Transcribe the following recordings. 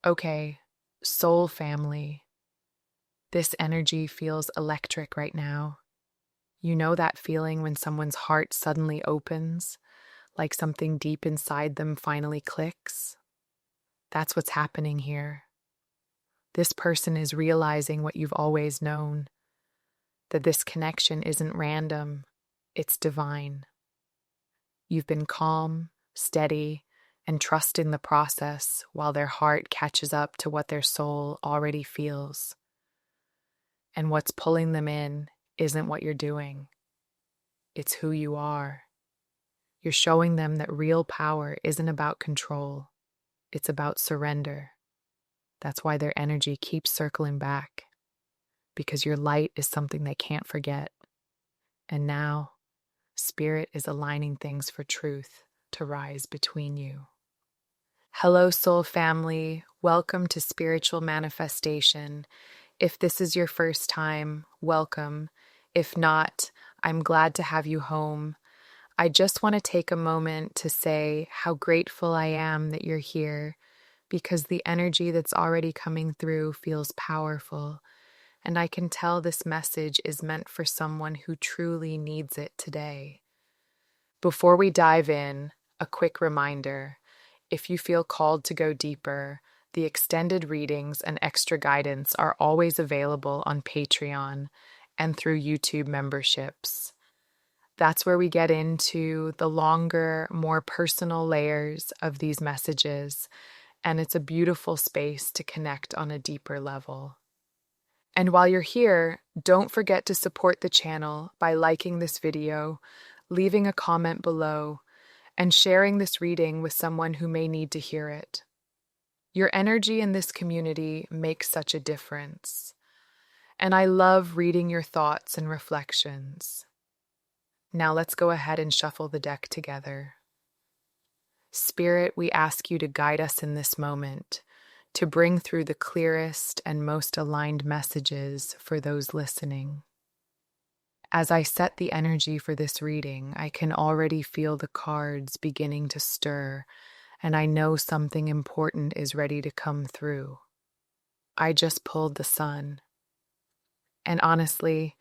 Okay, soul family. This energy feels electric right now. You know that feeling when someone's heart suddenly opens, like something deep inside them finally clicks? That's what's happening here. This person is realizing what you've always known, that this connection isn't random, it's divine. You've been calm, steady, and trusting the process while their heart catches up to what their soul already feels. And what's pulling them in isn't what you're doing, it's who you are. You're showing them that real power isn't about control, it's about surrender. That's why their energy keeps circling back, because your light is something they can't forget. And now, Spirit is aligning things for truth to rise between you. Hello, soul family. Welcome to Spiritual Manifestation. If this is your first time, welcome. If not, I'm glad to have you home. I just want to take a moment to say how grateful I am that you're here, because the energy that's already coming through feels powerful, and I can tell this message is meant for someone who truly needs it today. Before we dive in, a quick reminder. If you feel called to go deeper, the extended readings and extra guidance are always available on Patreon and through YouTube memberships. That's where we get into the longer, more personal layers of these messages, and it's a beautiful space to connect on a deeper level. And while you're here, don't forget to support the channel by liking this video, leaving a comment below, and sharing this reading with someone who may need to hear it. Your energy in this community makes such a difference, and I love reading your thoughts and reflections. Now let's go ahead and shuffle the deck together. Spirit, we ask you to guide us in this moment, to bring through the clearest and most aligned messages for those listening. As I set the energy for this reading, I can already feel the cards beginning to stir, and I know something important is ready to come through. I just pulled the sun. And honestly,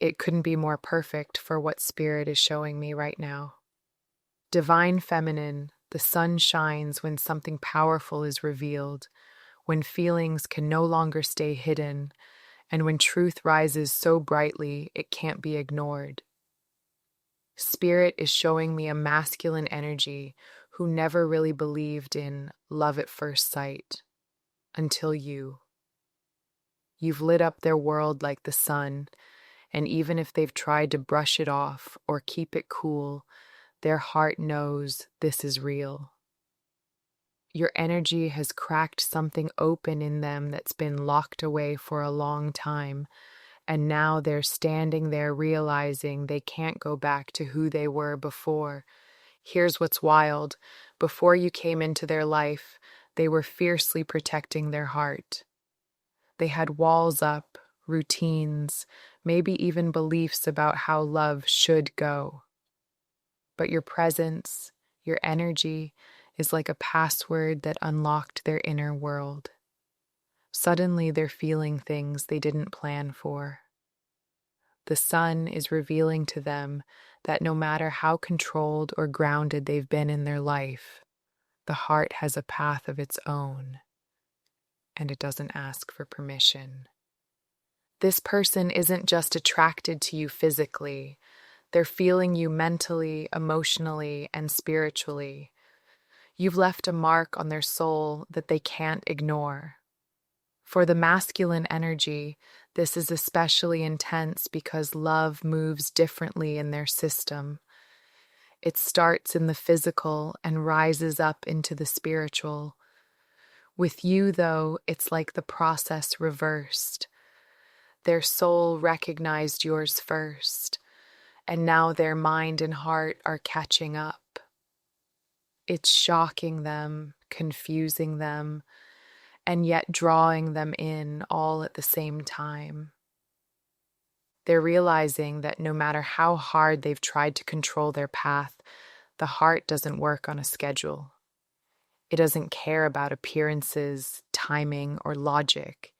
it couldn't be more perfect for what Spirit is showing me right now. Divine Feminine, the sun shines when something powerful is revealed, when feelings can no longer stay hidden, and when truth rises so brightly it can't be ignored. Spirit is showing me a masculine energy who never really believed in love at first sight until you. You've lit up their world like the sun, and even if they've tried to brush it off or keep it cool, their heart knows this is real. Your energy has cracked something open in them that's been locked away for a long time, and now they're standing there realizing they can't go back to who they were before. Here's what's wild. Before you came into their life, they were fiercely protecting their heart. They had walls up, routines, maybe even beliefs about how love should go. But your presence, your energy, is like a password that unlocked their inner world. Suddenly they're feeling things they didn't plan for. The sun is revealing to them that no matter how controlled or grounded they've been in their life, the heart has a path of its own, and it doesn't ask for permission. This person isn't just attracted to you physically, they're feeling you mentally, emotionally, and spiritually. You've left a mark on their soul that they can't ignore. For the masculine energy, this is especially intense because love moves differently in their system. It starts in the physical and rises up into the spiritual. With you, though, it's like the process reversed. Their soul recognized yours first, and now their mind and heart are catching up. It's shocking them, confusing them, and yet drawing them in all at the same time. They're realizing that no matter how hard they've tried to control their path, the heart doesn't work on a schedule. It doesn't care about appearances, timing or logic.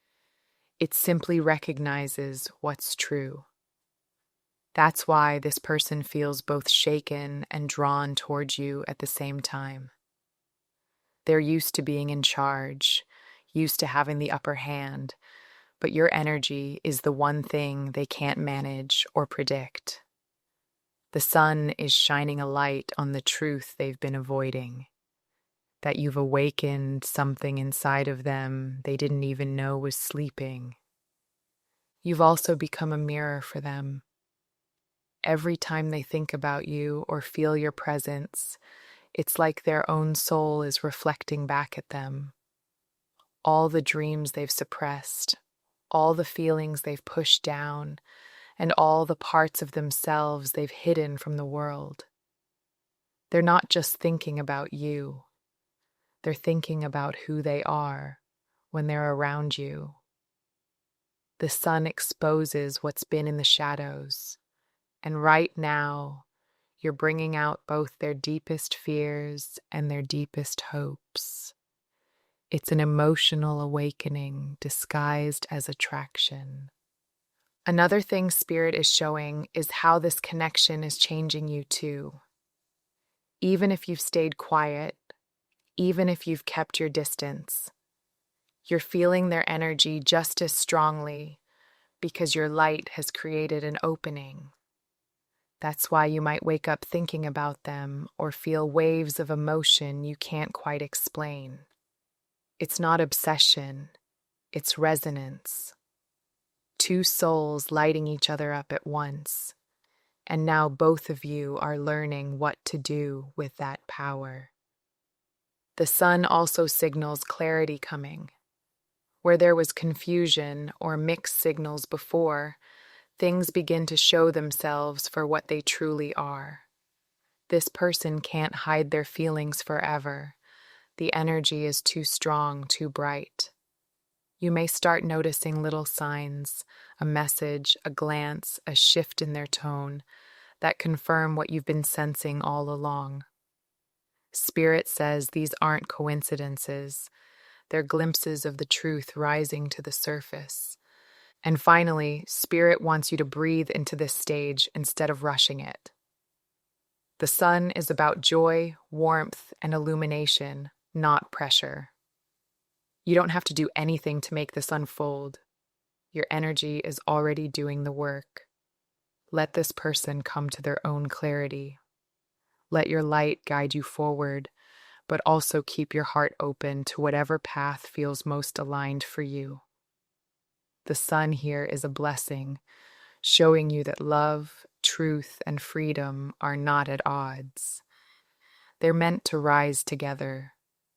It simply recognizes what's true. That's why this person feels both shaken and drawn towards you at the same time. They're used to being in charge, used to having the upper hand, but your energy is the one thing they can't manage or predict. The sun is shining a light on the truth they've been avoiding, that you've awakened something inside of them they didn't even know was sleeping. You've also become a mirror for them. Every time they think about you or feel your presence, it's like their own soul is reflecting back at them. All the dreams they've suppressed, all the feelings they've pushed down, and all the parts of themselves they've hidden from the world. They're not just thinking about you. They're thinking about who they are when they're around you. The sun exposes what's been in the shadows, and right now, you're bringing out both their deepest fears and their deepest hopes. It's an emotional awakening disguised as attraction. Another thing Spirit is showing is how this connection is changing you too. Even if you've stayed quiet, even if you've kept your distance, you're feeling their energy just as strongly because your light has created an opening. That's why you might wake up thinking about them or feel waves of emotion you can't quite explain. It's not obsession, it's resonance. Two souls lighting each other up at once, and now both of you are learning what to do with that power. The sun also signals clarity coming. Where there was confusion or mixed signals before, things begin to show themselves for what they truly are. This person can't hide their feelings forever. The energy is too strong, too bright. You may start noticing little signs, a message, a glance, a shift in their tone that confirm what you've been sensing all along. Spirit says these aren't coincidences. They're glimpses of the truth rising to the surface. And finally, Spirit wants you to breathe into this stage instead of rushing it. The sun is about joy, warmth, and illumination, not pressure. You don't have to do anything to make this unfold. Your energy is already doing the work. Let this person come to their own clarity. Let your light guide you forward, but also keep your heart open to whatever path feels most aligned for you. The sun here is a blessing, showing you that love, truth, and freedom are not at odds. They're meant to rise together,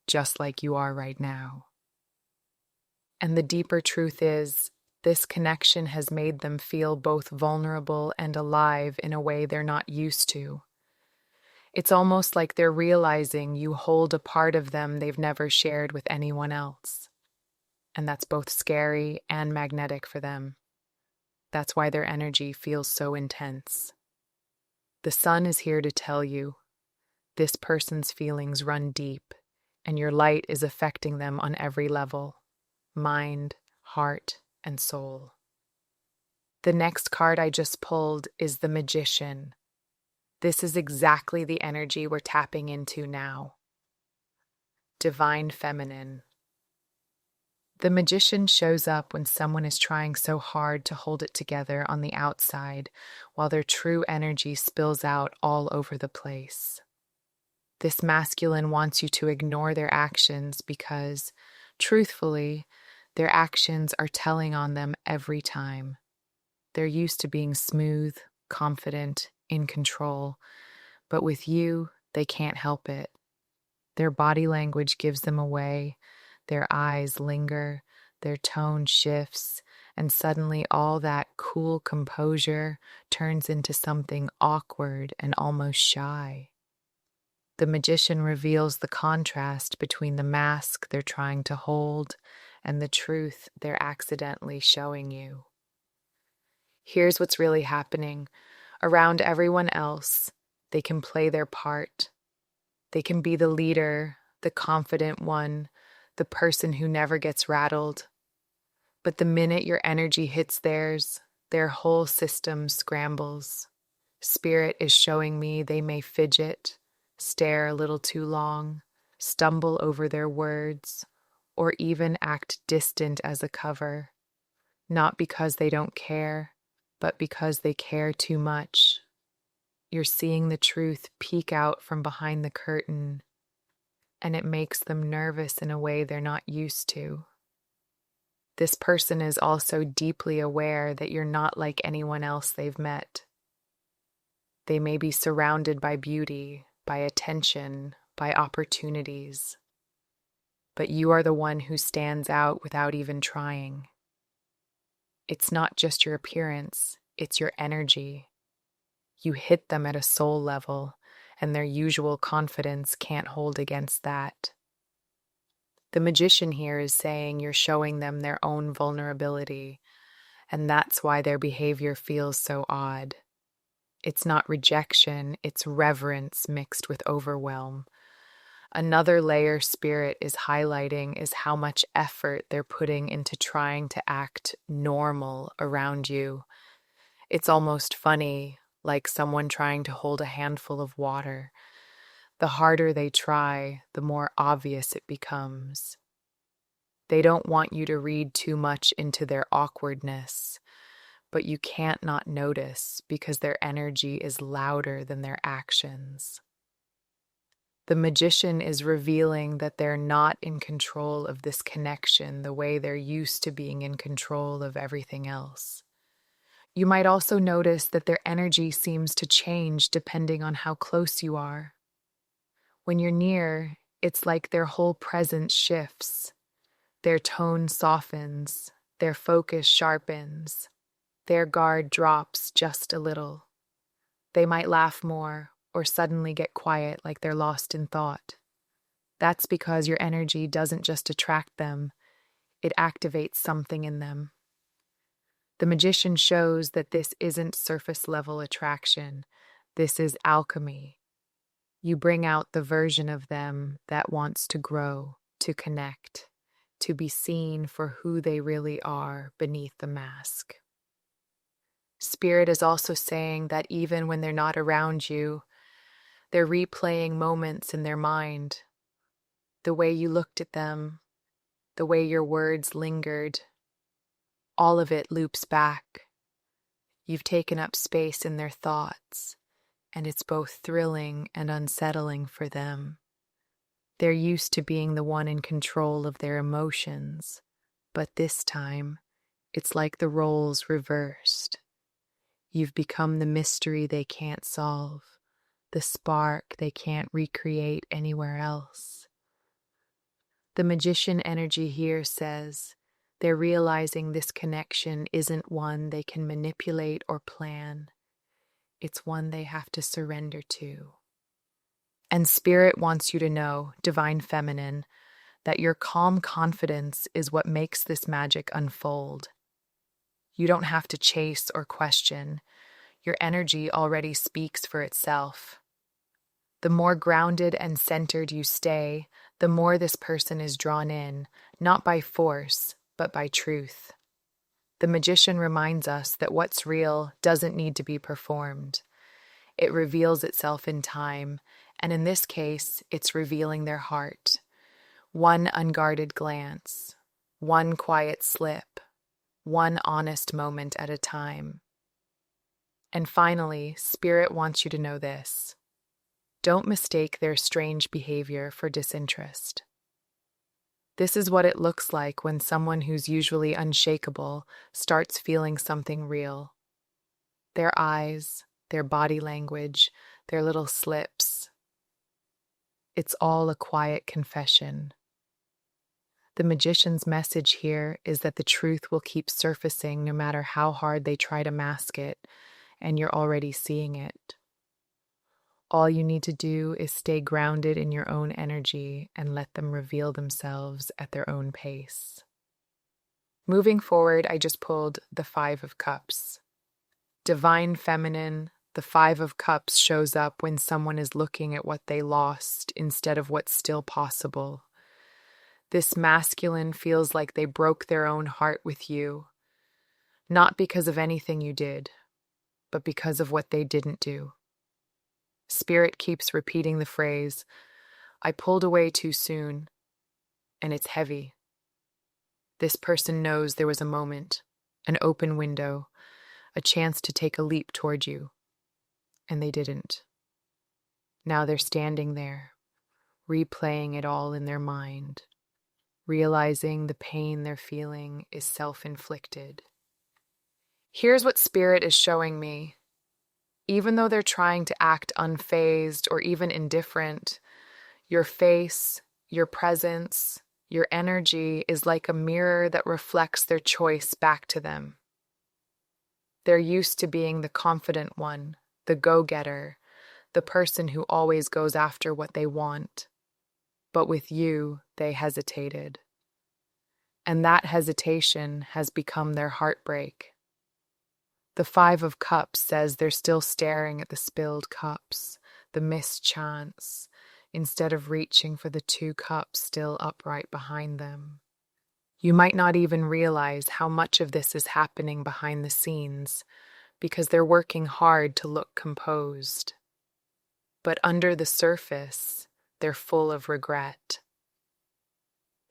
just like you are right now. And the deeper truth is, this connection has made them feel both vulnerable and alive in a way they're not used to. It's almost like they're realizing you hold a part of them they've never shared with anyone else. And that's both scary and magnetic for them. That's why their energy feels so intense. The sun is here to tell you, this person's feelings run deep, and your light is affecting them on every level, mind, heart, and soul. The next card I just pulled is the Magician. This is exactly the energy we're tapping into now. Divine Feminine. The Magician shows up when someone is trying so hard to hold it together on the outside, while their true energy spills out all over the place. This masculine wants you to ignore their actions because, truthfully, their actions are telling on them every time. They're used to being smooth, confident, in control, but with you, they can't help it. Their body language gives them away. Their eyes linger, their tone shifts, and suddenly all that cool composure turns into something awkward and almost shy. The Magician reveals the contrast between the mask they're trying to hold and the truth they're accidentally showing you. Here's what's really happening. Around everyone else, they can play their part. They can be the leader, the confident one, the person who never gets rattled. But the minute your energy hits theirs, their whole system scrambles. Spirit is showing me they may fidget, stare a little too long, stumble over their words, or even act distant as a cover. Not because they don't care, but because they care too much. You're seeing the truth peek out from behind the curtain, and it makes them nervous in a way they're not used to. This person is also deeply aware that you're not like anyone else they've met. They may be surrounded by beauty, by attention, by opportunities, but you are the one who stands out without even trying. It's not just your appearance, it's your energy. You hit them at a soul level, and their usual confidence can't hold against that. The magician here is saying you're showing them their own vulnerability, and that's why their behavior feels so odd. It's not rejection, it's reverence mixed with overwhelm. Another layer Spirit is highlighting is how much effort they're putting into trying to act normal around you. It's almost funny, like someone trying to hold a handful of water. The harder they try, the more obvious it becomes. They don't want you to read too much into their awkwardness, but you can't not notice because their energy is louder than their actions. The magician is revealing that they're not in control of this connection the way they're used to being in control of everything else. You might also notice that their energy seems to change depending on how close you are. When you're near, it's like their whole presence shifts. Their tone softens, their focus sharpens, their guard drops just a little. They might laugh more or suddenly get quiet like they're lost in thought. That's because your energy doesn't just attract them, it activates something in them. The magician shows that this isn't surface-level attraction. This is alchemy. You bring out the version of them that wants to grow, to connect, to be seen for who they really are beneath the mask. Spirit is also saying that even when they're not around you, they're replaying moments in their mind. The way you looked at them, the way your words lingered, all of it loops back. You've taken up space in their thoughts, and it's both thrilling and unsettling for them. They're used to being the one in control of their emotions, but this time, it's like the roles reversed. You've become the mystery they can't solve, the spark they can't recreate anywhere else. The magician energy here says they're realizing this connection isn't one they can manipulate or plan. It's one they have to surrender to. And Spirit wants you to know, Divine Feminine, that your calm confidence is what makes this magic unfold. You don't have to chase or question. Your energy already speaks for itself. The more grounded and centered you stay, the more this person is drawn in, not by force, but by truth. The magician reminds us that what's real doesn't need to be performed. It reveals itself in time, and in this case, it's revealing their heart. One unguarded glance, one quiet slip, one honest moment at a time. And finally, Spirit wants you to know this. Don't mistake their strange behavior for disinterest. This is what it looks like when someone who's usually unshakable starts feeling something real. Their eyes, their body language, their little slips. It's all a quiet confession. The magician's message here is that the truth will keep surfacing no matter how hard they try to mask it, and you're already seeing it. All you need to do is stay grounded in your own energy and let them reveal themselves at their own pace. Moving forward, I just pulled the Five of Cups. Divine Feminine, the Five of Cups shows up when someone is looking at what they lost instead of what's still possible. This masculine feels like they broke their own heart with you, not because of anything you did, but because of what they didn't do. Spirit keeps repeating the phrase, I pulled away too soon, and it's heavy. This person knows there was a moment, an open window, a chance to take a leap toward you, and they didn't. Now they're standing there, replaying it all in their mind, realizing the pain they're feeling is self-inflicted. Here's what Spirit is showing me. Even though they're trying to act unfazed or even indifferent, your face, your presence, your energy is like a mirror that reflects their choice back to them. They're used to being the confident one, the go-getter, the person who always goes after what they want. But with you, they hesitated. And that hesitation has become their heartbreak. The Five of Cups says they're still staring at the spilled cups, the missed chance, instead of reaching for the 2 cups still upright behind them. You might not even realize how much of this is happening behind the scenes because they're working hard to look composed. But under the surface, they're full of regret.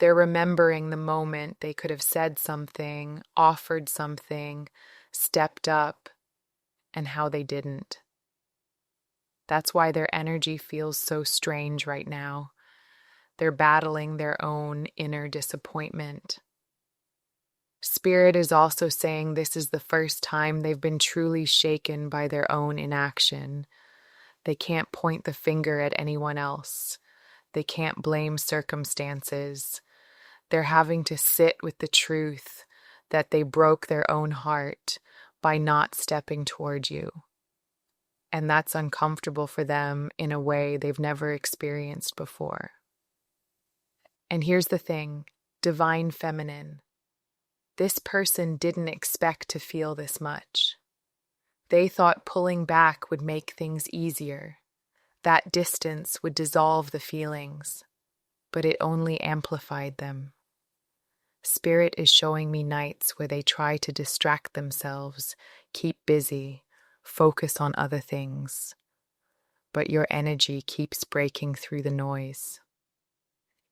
They're remembering the moment they could have said something, offered something, stepped up, and how they didn't. That's why their energy feels so strange right now. They're battling their own inner disappointment. Spirit is also saying this is the first time they've been truly shaken by their own inaction. They can't point the finger at anyone else. They can't blame circumstances. They're having to sit with the truth that they broke their own heart by not stepping toward you. And that's uncomfortable for them in a way they've never experienced before. And here's the thing, divine feminine. This person didn't expect to feel this much. They thought pulling back would make things easier. That distance would dissolve the feelings, but it only amplified them. Spirit is showing me nights where they try to distract themselves, keep busy, focus on other things. But your energy keeps breaking through the noise.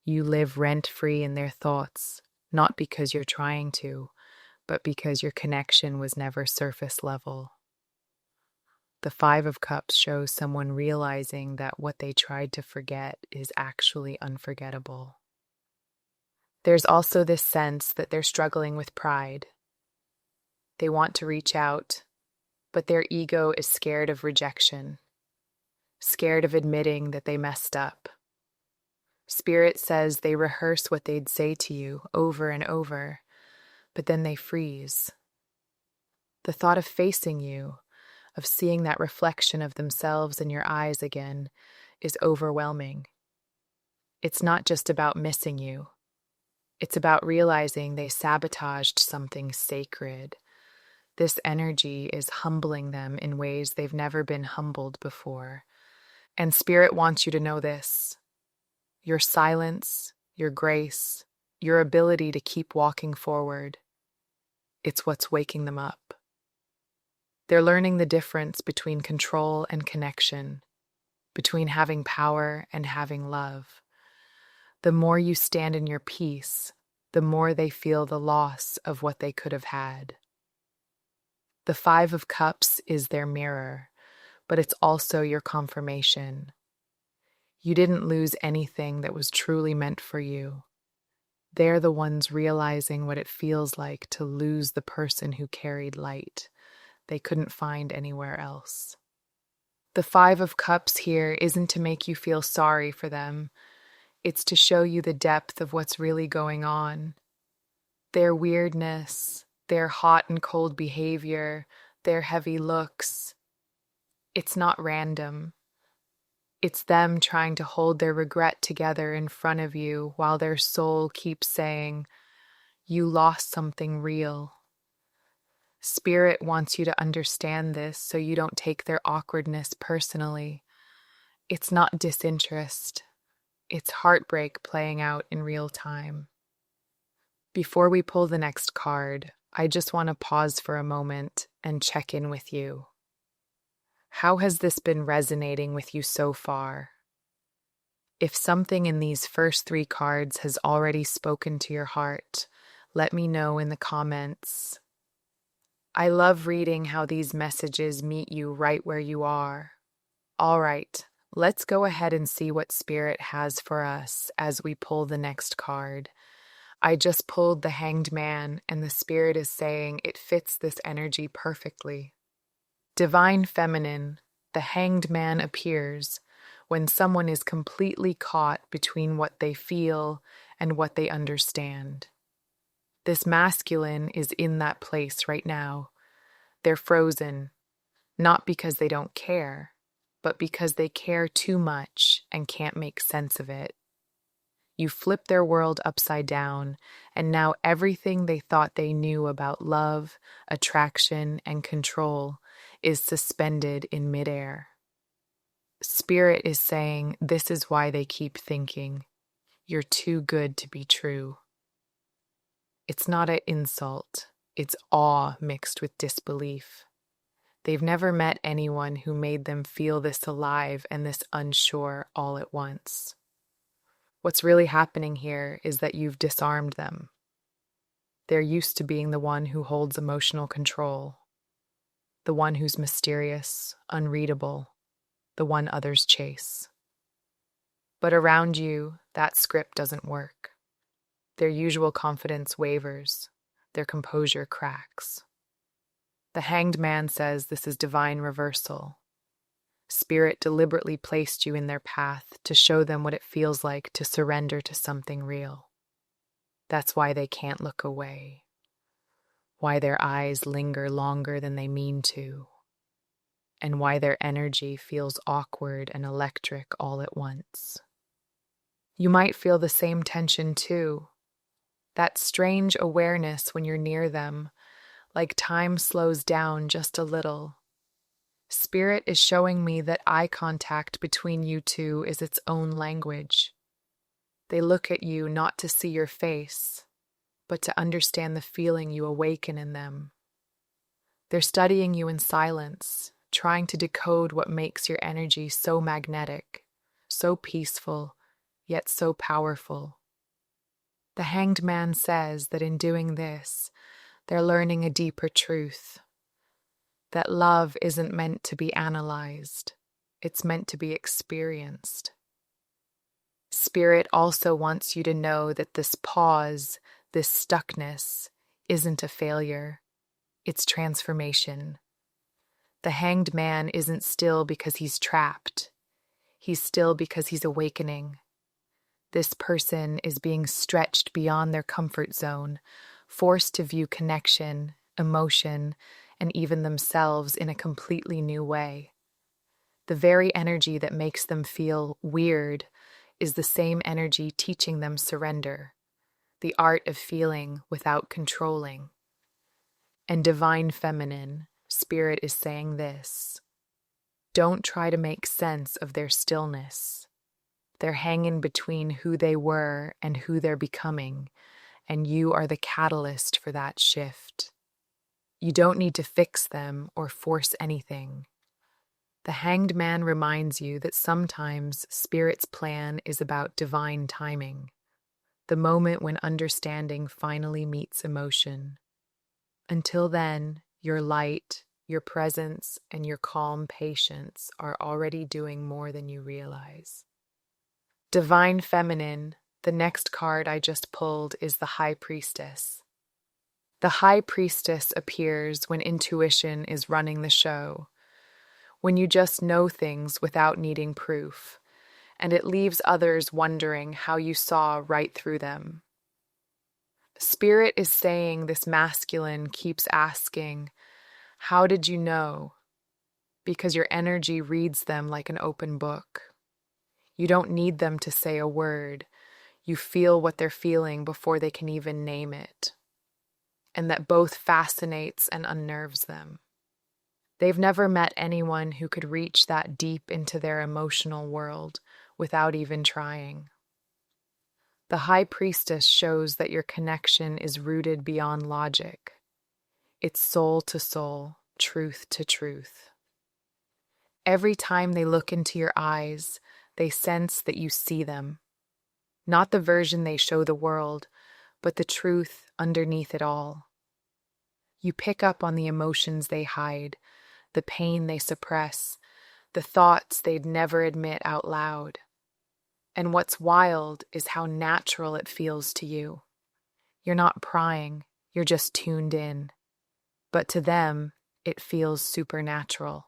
You live rent-free in their thoughts, not because you're trying to, but because your connection was never surface level. The Five of Cups shows someone realizing that what they tried to forget is actually unforgettable. There's also this sense that they're struggling with pride. They want to reach out, but their ego is scared of rejection, scared of admitting that they messed up. Spirit says they rehearse what they'd say to you over and over, but then they freeze. The thought of facing you, of seeing that reflection of themselves in your eyes again, is overwhelming. It's not just about missing you. It's about realizing they sabotaged something sacred. This energy is humbling them in ways they've never been humbled before. And Spirit wants you to know this. Your silence, your grace, your ability to keep walking forward. It's what's waking them up. They're learning the difference between control and connection, between having power and having love. The more you stand in your peace, the more they feel the loss of what they could have had. The Five of Cups is their mirror, but it's also your confirmation. You didn't lose anything that was truly meant for you. They're the ones realizing what it feels like to lose the person who carried light they couldn't find anywhere else. The Five of Cups here isn't to make you feel sorry for them. It's to show you the depth of what's really going on. Their weirdness, their hot and cold behavior, their heavy looks. It's not random. It's them trying to hold their regret together in front of you while their soul keeps saying, "You lost something real." Spirit wants you to understand this so you don't take their awkwardness personally. It's not disinterest. It's heartbreak playing out in real time. Before we pull the next card, I just want to pause for a moment and check in with you. How has this been resonating with you so far? If something in these first three cards has already spoken to your heart, let me know in the comments. I love reading how these messages meet you right where you are. All right, let's go ahead and see what Spirit has for us as we pull the next card. I just pulled the Hanged Man, and the Spirit is saying it fits this energy perfectly. Divine Feminine, the Hanged Man appears when someone is completely caught between what they feel and what they understand. This masculine is in that place right now. They're frozen, not because they don't care, but because they care too much and can't make sense of it. You flip their world upside down, and now everything they thought they knew about love, attraction, and control is suspended in midair. Spirit is saying this is why they keep thinking, you're too good to be true. It's not an insult, it's awe mixed with disbelief. They've never met anyone who made them feel this alive and this unsure all at once. What's really happening here is that you've disarmed them. They're used to being the one who holds emotional control, the one who's mysterious, unreadable, the one others chase. But around you, that script doesn't work. Their usual confidence wavers, their composure cracks. The Hanged Man says this is divine reversal. Spirit deliberately placed you in their path to show them what it feels like to surrender to something real. That's why they can't look away, why their eyes linger longer than they mean to, and why their energy feels awkward and electric all at once. You might feel the same tension too, that strange awareness when you're near them, like time slows down just a little. Spirit is showing me that eye contact between you two is its own language. They look at you not to see your face, but to understand the feeling you awaken in them. They're studying you in silence, trying to decode what makes your energy so magnetic, so peaceful, yet so powerful. The Hanged Man says that in doing this, they're learning a deeper truth. That love isn't meant to be analyzed, it's meant to be experienced. Spirit also wants you to know that this pause, this stuckness, isn't a failure, it's transformation. The Hanged Man isn't still because he's trapped, he's still because he's awakening. This person is being stretched beyond their comfort zone, forced to view connection, emotion, and even themselves in a completely new way. The very energy that makes them feel weird is the same energy teaching them surrender, the art of feeling without controlling. And Divine Feminine, Spirit is saying this: don't try to make sense of their stillness. They're hanging between who they were and who they're becoming, and you are the catalyst for that shift. You don't need to fix them or force anything. The Hanged Man reminds you that sometimes Spirit's plan is about divine timing, the moment when understanding finally meets emotion. Until then, your light, your presence, and your calm patience are already doing more than you realize. Divine Feminine, the next card I just pulled, is the High Priestess. The High Priestess appears when intuition is running the show, when you just know things without needing proof, and it leaves others wondering how you saw right through them. Spirit is saying this masculine keeps asking, how did you know? Because your energy reads them like an open book. You don't need them to say a word. You feel what they're feeling before they can even name it. And that both fascinates and unnerves them. They've never met anyone who could reach that deep into their emotional world without even trying. The High Priestess shows that your connection is rooted beyond logic. It's soul to soul, truth to truth. Every time they look into your eyes, they sense that you see them. Not the version they show the world, but the truth underneath it all. You pick up on the emotions they hide, the pain they suppress, the thoughts they'd never admit out loud. And what's wild is how natural it feels to you. You're not prying, you're just tuned in. But to them, it feels supernatural.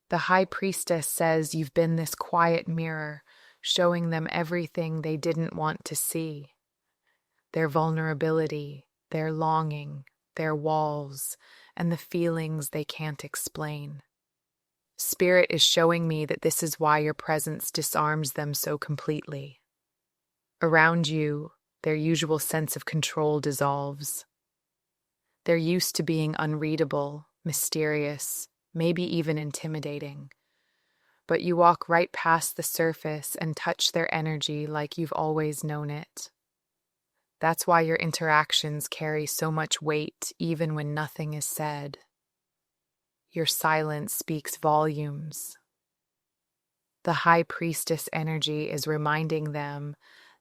The High Priestess says you've been this quiet mirror, showing them everything they didn't want to see. Their vulnerability, their longing, their walls, and the feelings they can't explain. Spirit is showing me that this is why your presence disarms them so completely. Around you, their usual sense of control dissolves. They're used to being unreadable, mysterious, maybe even intimidating. But you walk right past the surface and touch their energy like you've always known it. That's why your interactions carry so much weight even when nothing is said. Your silence speaks volumes. The High Priestess energy is reminding them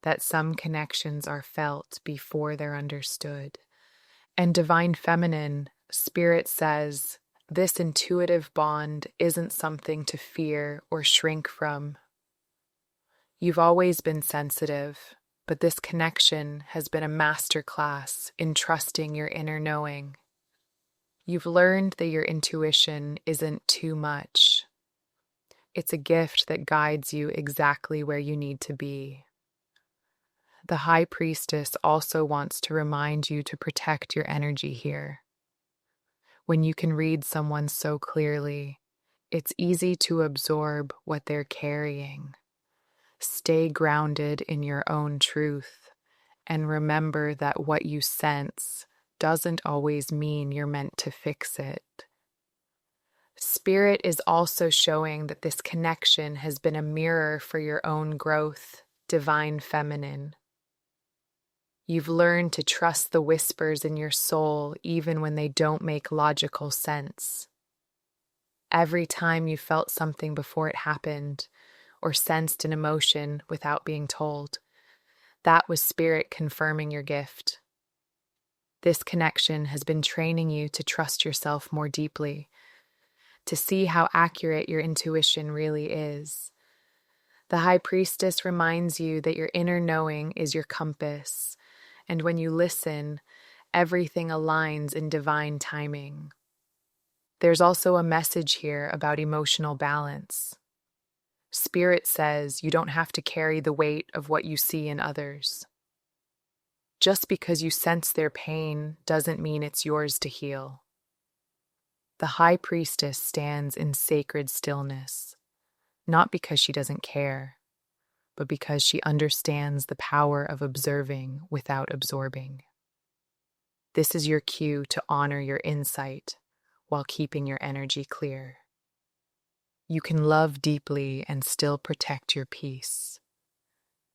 that some connections are felt before they're understood. And Divine Feminine, Spirit says, this intuitive bond isn't something to fear or shrink from. You've always been sensitive, but this connection has been a masterclass in trusting your inner knowing. You've learned that your intuition isn't too much. It's a gift that guides you exactly where you need to be. The High Priestess also wants to remind you to protect your energy here. When you can read someone so clearly, it's easy to absorb what they're carrying. Stay grounded in your own truth, and remember that what you sense doesn't always mean you're meant to fix it. Spirit is also showing that this connection has been a mirror for your own growth, Divine Feminine. You've learned to trust the whispers in your soul even when they don't make logical sense. Every time you felt something before it happened, or sensed an emotion without being told, that was Spirit confirming your gift. This connection has been training you to trust yourself more deeply, to see how accurate your intuition really is. The High Priestess reminds you that your inner knowing is your compass, and when you listen, everything aligns in divine timing. There's also a message here about emotional balance. Spirit says you don't have to carry the weight of what you see in others. Just because you sense their pain doesn't mean it's yours to heal. The High Priestess stands in sacred stillness, not because she doesn't care, but because she understands the power of observing without absorbing. This is your cue to honor your insight while keeping your energy clear. You can love deeply and still protect your peace.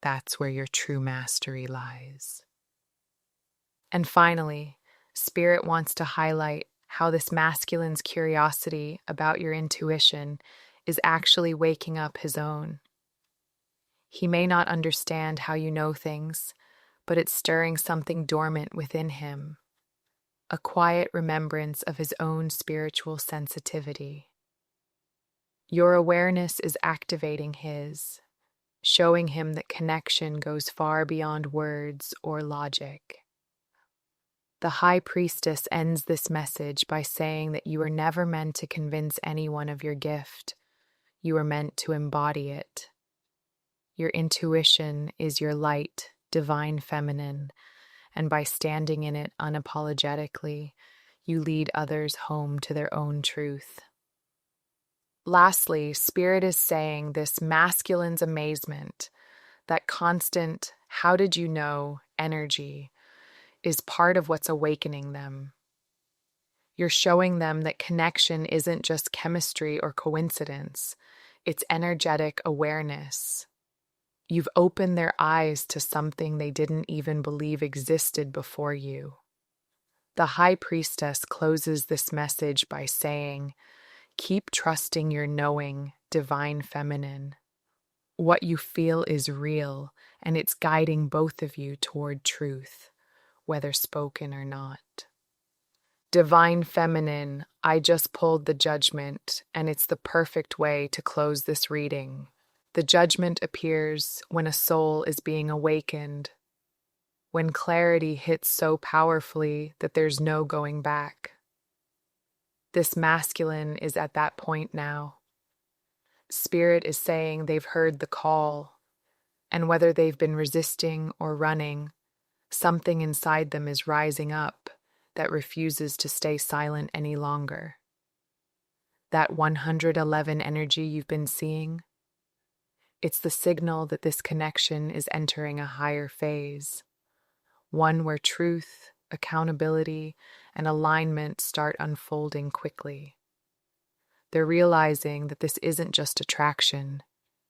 That's where your true mastery lies. And finally, Spirit wants to highlight how this masculine's curiosity about your intuition is actually waking up his own. He may not understand how you know things, but it's stirring something dormant within him, a quiet remembrance of his own spiritual sensitivity. Your awareness is activating his, showing him that connection goes far beyond words or logic. The High Priestess ends this message by saying that you are never meant to convince anyone of your gift. You are meant to embody it. Your intuition is your light, Divine Feminine, and by standing in it unapologetically, you lead others home to their own truth. Lastly, Spirit is saying this masculine's amazement, that constant, how did you know, energy, is part of what's awakening them. You're showing them that connection isn't just chemistry or coincidence, it's energetic awareness. You've opened their eyes to something they didn't even believe existed before you. The High Priestess closes this message by saying, "Keep trusting your knowing, divine feminine. What you feel is real, and it's guiding both of you toward truth, whether spoken or not." Divine feminine, I just pulled the judgment, and it's the perfect way to close this reading. The judgment appears when a soul is being awakened, when clarity hits so powerfully that there's no going back. This masculine is at that point now. Spirit is saying they've heard the call, and whether they've been resisting or running, something inside them is rising up that refuses to stay silent any longer. That 111 energy you've been seeing, it's the signal that this connection is entering a higher phase, one where truth, accountability, and alignment start unfolding quickly. They're realizing that this isn't just attraction,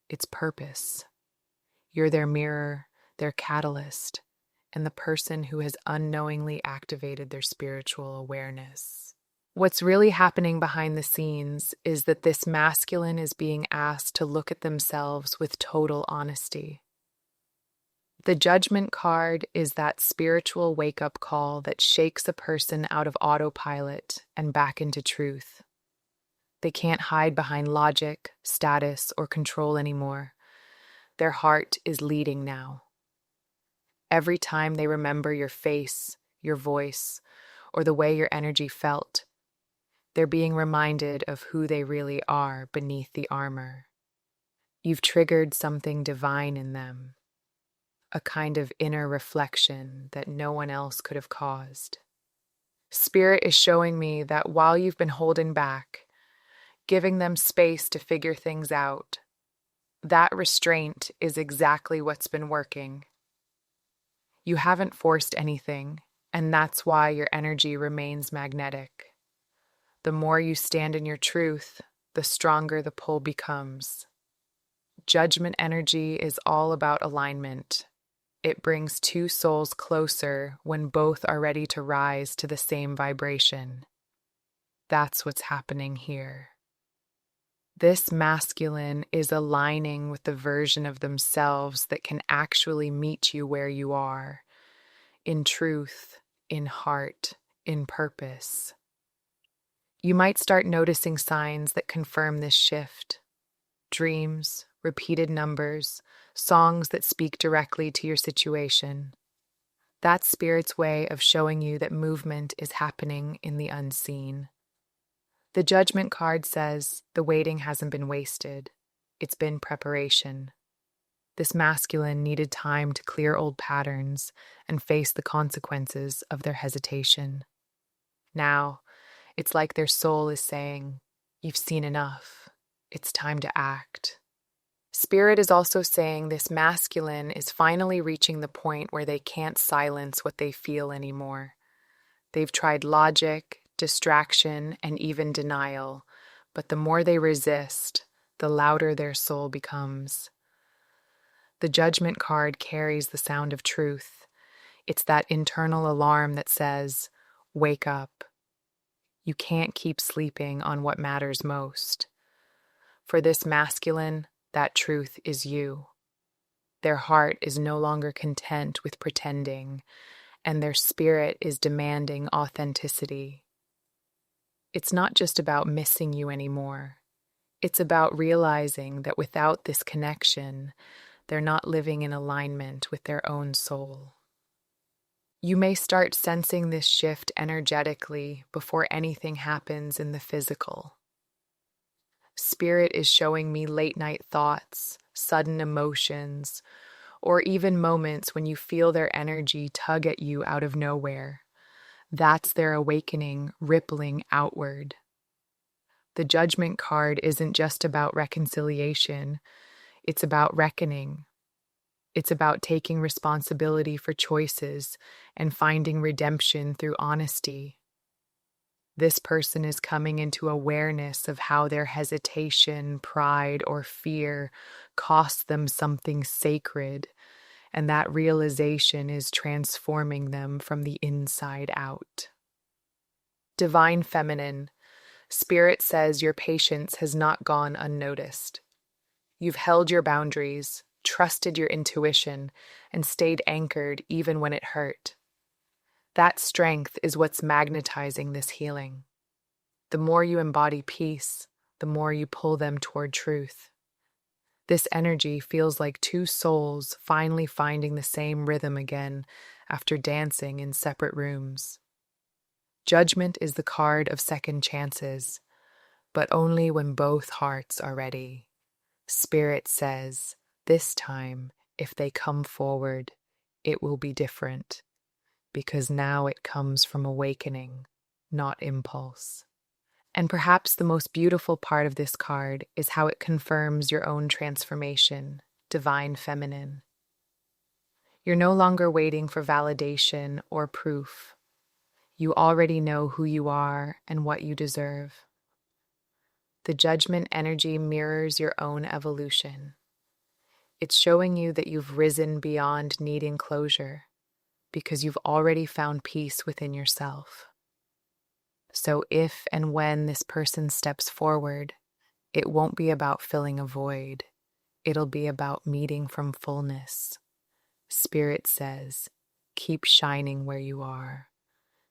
it's purpose. You're their mirror, their catalyst, and the person who has unknowingly activated their spiritual awareness. What's really happening behind the scenes is that this masculine is being asked to look at themselves with total honesty. The judgment card is that spiritual wake-up call that shakes a person out of autopilot and back into truth. They can't hide behind logic, status, or control anymore. Their heart is leading now. Every time they remember your face, your voice, or the way your energy felt, they're being reminded of who they really are beneath the armor. You've triggered something divine in them, a kind of inner reflection that no one else could have caused. Spirit is showing me that while you've been holding back, giving them space to figure things out, that restraint is exactly what's been working. You haven't forced anything, and that's why your energy remains magnetic. The more you stand in your truth, the stronger the pull becomes. Judgment energy is all about alignment. It brings two souls closer when both are ready to rise to the same vibration. That's what's happening here. This masculine is aligning with the version of themselves that can actually meet you where you are, in truth, in heart, in purpose. You might start noticing signs that confirm this shift. Dreams, repeated numbers, songs that speak directly to your situation. That's Spirit's way of showing you that movement is happening in the unseen. The judgment card says the waiting hasn't been wasted. It's been preparation. This masculine needed time to clear old patterns and face the consequences of their hesitation. Now, it's like their soul is saying, "You've seen enough. It's time to act." Spirit is also saying this masculine is finally reaching the point where they can't silence what they feel anymore. They've tried logic, distraction, and even denial, but the more they resist, the louder their soul becomes. The judgment card carries the sound of truth. It's that internal alarm that says, "Wake up. You can't keep sleeping on what matters most." For this masculine, that truth is you. Their heart is no longer content with pretending, and their spirit is demanding authenticity. It's not just about missing you anymore. It's about realizing that without this connection, they're not living in alignment with their own soul. You may start sensing this shift energetically before anything happens in the physical. Spirit is showing me late-night thoughts, sudden emotions, or even moments when you feel their energy tug at you out of nowhere. That's their awakening, rippling outward. The judgment card isn't just about reconciliation, it's about reckoning. It's about taking responsibility for choices and finding redemption through honesty. This person is coming into awareness of how their hesitation, pride, or fear cost them something sacred, and that realization is transforming them from the inside out. Divine Feminine, Spirit says your patience has not gone unnoticed. You've held your boundaries, trusted your intuition, and stayed anchored even when it hurt. That strength is what's magnetizing this healing. The more you embody peace, the more you pull them toward truth. This energy feels like two souls finally finding the same rhythm again after dancing in separate rooms. Judgment is the card of second chances, but only when both hearts are ready. Spirit says, this time, if they come forward, it will be different, because now it comes from awakening, not impulse. And perhaps the most beautiful part of this card is how it confirms your own transformation, Divine Feminine. You're no longer waiting for validation or proof. You already know who you are and what you deserve. The Judgment energy mirrors your own evolution. It's showing you that you've risen beyond needing closure because you've already found peace within yourself. So if and when this person steps forward, it won't be about filling a void. It'll be about meeting from fullness. Spirit says, keep shining where you are.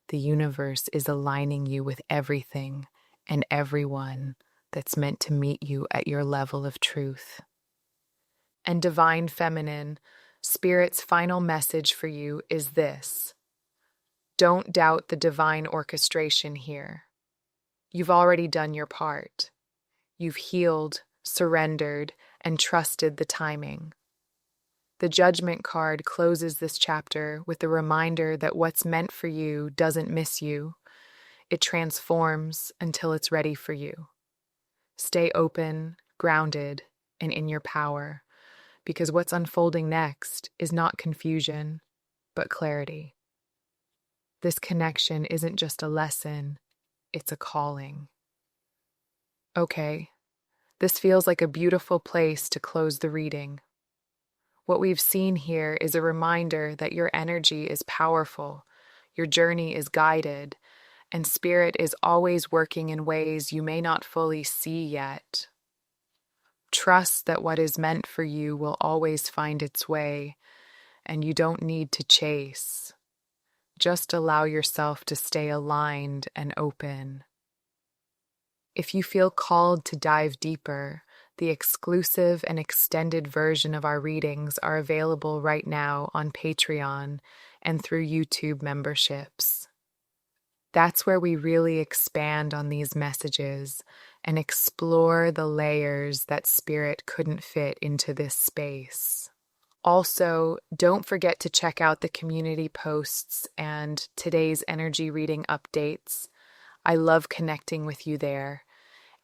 The universe is aligning you with everything and everyone that's meant to meet you at your level of truth. And Divine Feminine, Spirit's final message for you is this. Don't doubt the divine orchestration here. You've already done your part. You've healed, surrendered, and trusted the timing. The Judgment card closes this chapter with the reminder that what's meant for you doesn't miss you. It transforms until it's ready for you. Stay open, grounded, and in your power, because what's unfolding next is not confusion, but clarity. This connection isn't just a lesson, it's a calling. Okay, this feels like a beautiful place to close the reading. What we've seen here is a reminder that your energy is powerful, your journey is guided, and Spirit is always working in ways you may not fully see yet. Trust that what is meant for you will always find its way, and you don't need to chase. Just allow yourself to stay aligned and open. If you feel called to dive deeper, the exclusive and extended version of our readings are available right now on Patreon and through YouTube memberships. That's where we really expand on these messages and explore the layers that Spirit couldn't fit into this space. Also, don't forget to check out the community posts and today's energy reading updates. I love connecting with you there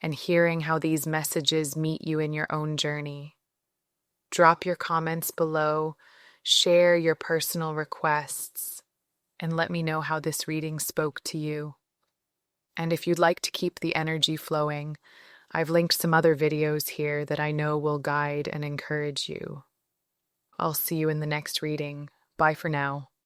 and hearing how these messages meet you in your own journey. Drop your comments below, share your personal requests, and let me know how this reading spoke to you. And if you'd like to keep the energy flowing, I've linked some other videos here that I know will guide and encourage you. I'll see you in the next reading. Bye for now.